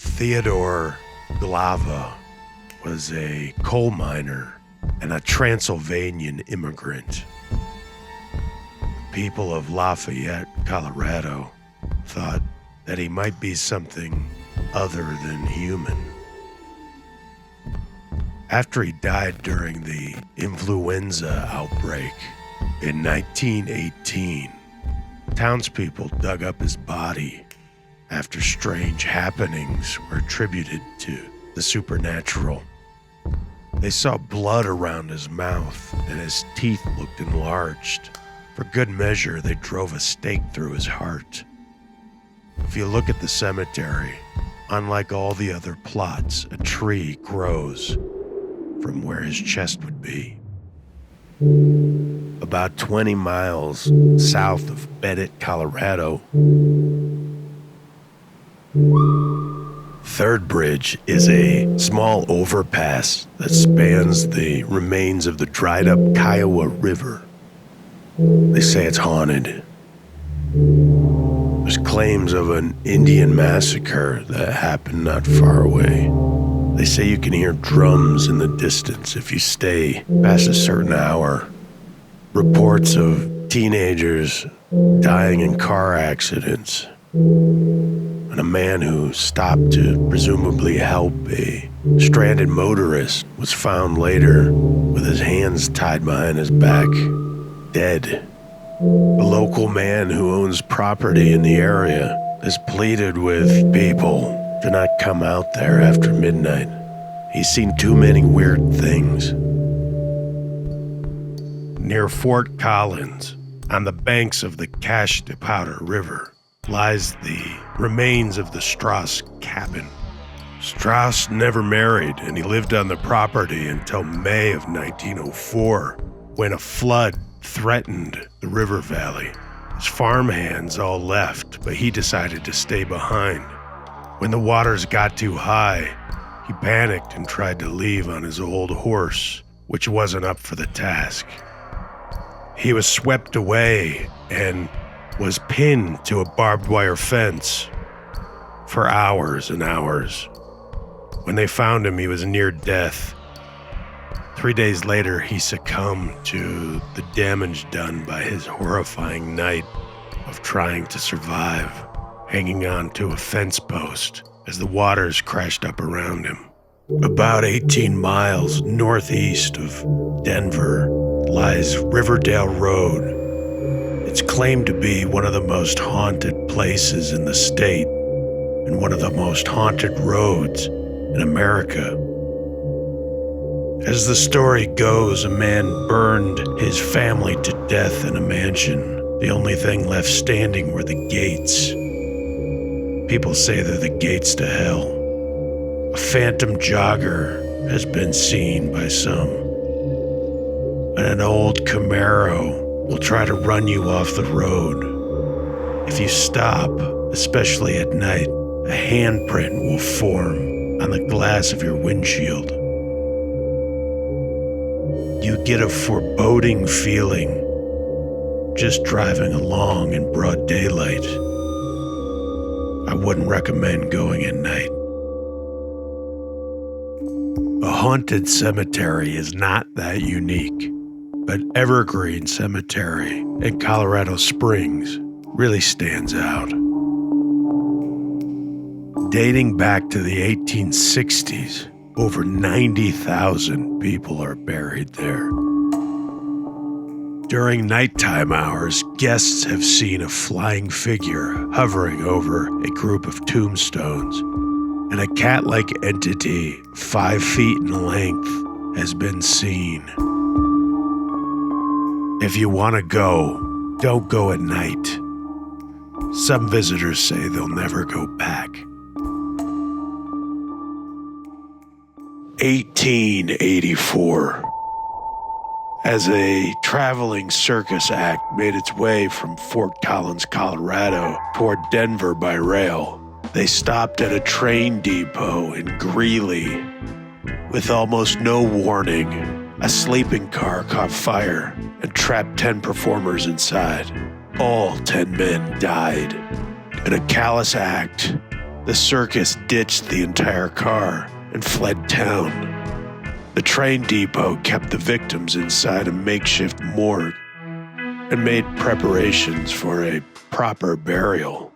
Theodore Glava was a coal miner and a Transylvanian immigrant. The people of Lafayette, Colorado, thought that he might be something other than human. After he died during the influenza outbreak in 1918, townspeople dug up his body after strange happenings were attributed to the supernatural. They saw blood around his mouth and his teeth looked enlarged. For good measure, they drove a stake through his heart. If you look at the cemetery, unlike all the other plots, a tree grows from where his chest would be. About 20 miles south of Bennett, Colorado, Third Bridge is a small overpass that spans the remains of the dried-up Kiowa River. They say it's haunted. There's claims of an Indian massacre that happened not far away. They say you can hear drums in the distance if you stay past a certain hour. Reports of teenagers dying in car accidents, and a man who stopped to presumably help a stranded motorist was found later with his hands tied behind his back, dead. A local man who owns property in the area has pleaded with people to not come out there after midnight. He's seen too many weird things. Near Fort Collins, on the banks of the Cache de Powder River, lies the remains of the Strauss cabin. Strauss never married, and he lived on the property until May of 1904, when a flood threatened the river valley. His farmhands all left, but he decided to stay behind. When the waters got too high, he panicked and tried to leave on his old horse, which wasn't up for the task. He was swept away and was pinned to a barbed wire fence for hours and hours. When they found him, he was near death. 3 days later, he succumbed to the damage done by his horrifying night of trying to survive, hanging on to a fence post as the waters crashed up around him. About 18 miles northeast of Denver lies Riverdale Road. It's claimed to be one of the most haunted places in the state and one of the most haunted roads in America. As the story goes, a man burned his family to death in a mansion. The only thing left standing were the gates. People say they're the gates to hell. A phantom jogger has been seen by some. And an old Camaro will try to run you off the road. If you stop, especially at night, a handprint will form on the glass of your windshield. You get a foreboding feeling just driving along in broad daylight. I wouldn't recommend going at night. A haunted cemetery is not that unique, but Evergreen Cemetery in Colorado Springs really stands out. Dating back to the 1860s, over 90,000 people are buried there. During nighttime hours, guests have seen a flying figure hovering over a group of tombstones, and a cat-like entity 5 feet in length has been seen. If you want to go, don't go at night. Some visitors say they'll never go back. 1884. As a traveling circus act made its way from Fort Collins, Colorado, toward Denver by rail, they stopped at a train depot in Greeley. With almost no warning, a sleeping car caught fire and trapped 10 performers inside. All 10 men died. In a callous act, The circus ditched the entire car and fled town. The train depot kept the victims inside a makeshift morgue and made preparations for a proper burial.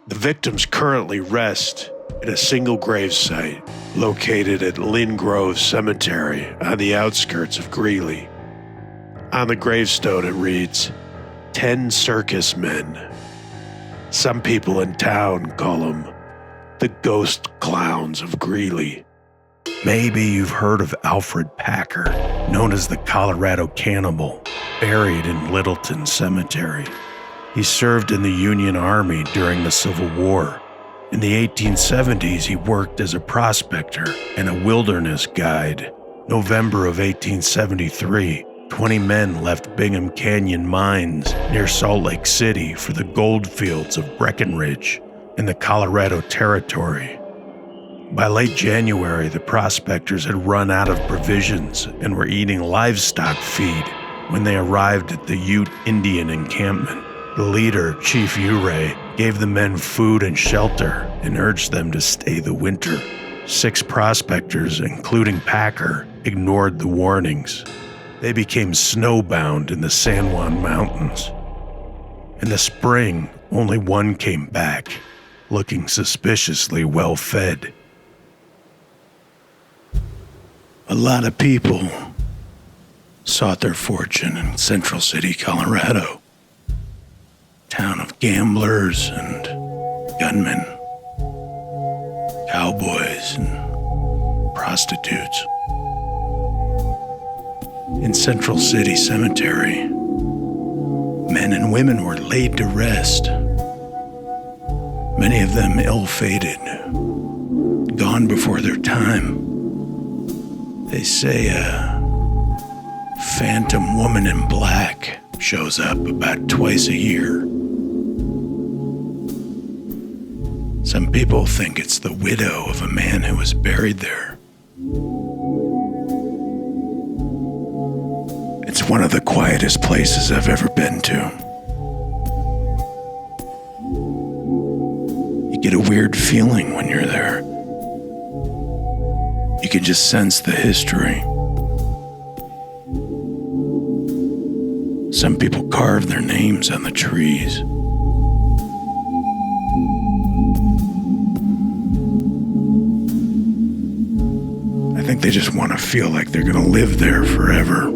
The victims currently rest in a single gravesite located at Lynn Grove Cemetery on the outskirts of Greeley. On the gravestone it reads, 10 circus men. Some people in town call them the ghost clowns of Greeley. Maybe you've heard of Alfred Packer, known as the Colorado Cannibal, buried in Littleton Cemetery. He served in the Union Army during the Civil War. In the 1870s, he worked as a prospector and a wilderness guide. November of 1873, 20 men left Bingham Canyon Mines near Salt Lake City for the gold fields of Breckenridge in the Colorado Territory. By late January, the prospectors had run out of provisions and were eating livestock feed when they arrived at the Ute Indian encampment. The leader, Chief Uray, gave the men food and shelter and urged them to stay the winter. 6 prospectors, including Packer, ignored the warnings. They became snowbound in the San Juan Mountains. In the spring, only one came back, looking suspiciously well-fed. A lot of people sought their fortune in Central City, Colorado. Town of gamblers and gunmen, cowboys and prostitutes. In Central City Cemetery, men and women were laid to rest. Many of them ill-fated, gone before their time. They say a phantom woman in black shows up about twice a year. Some people think it's the widow of a man who was buried there. It's one of the quietest places I've ever been to. You get a weird feeling when you're there. You can just sense the history. Some people carve their names on the trees. I think they just want to feel like they're going to live there forever.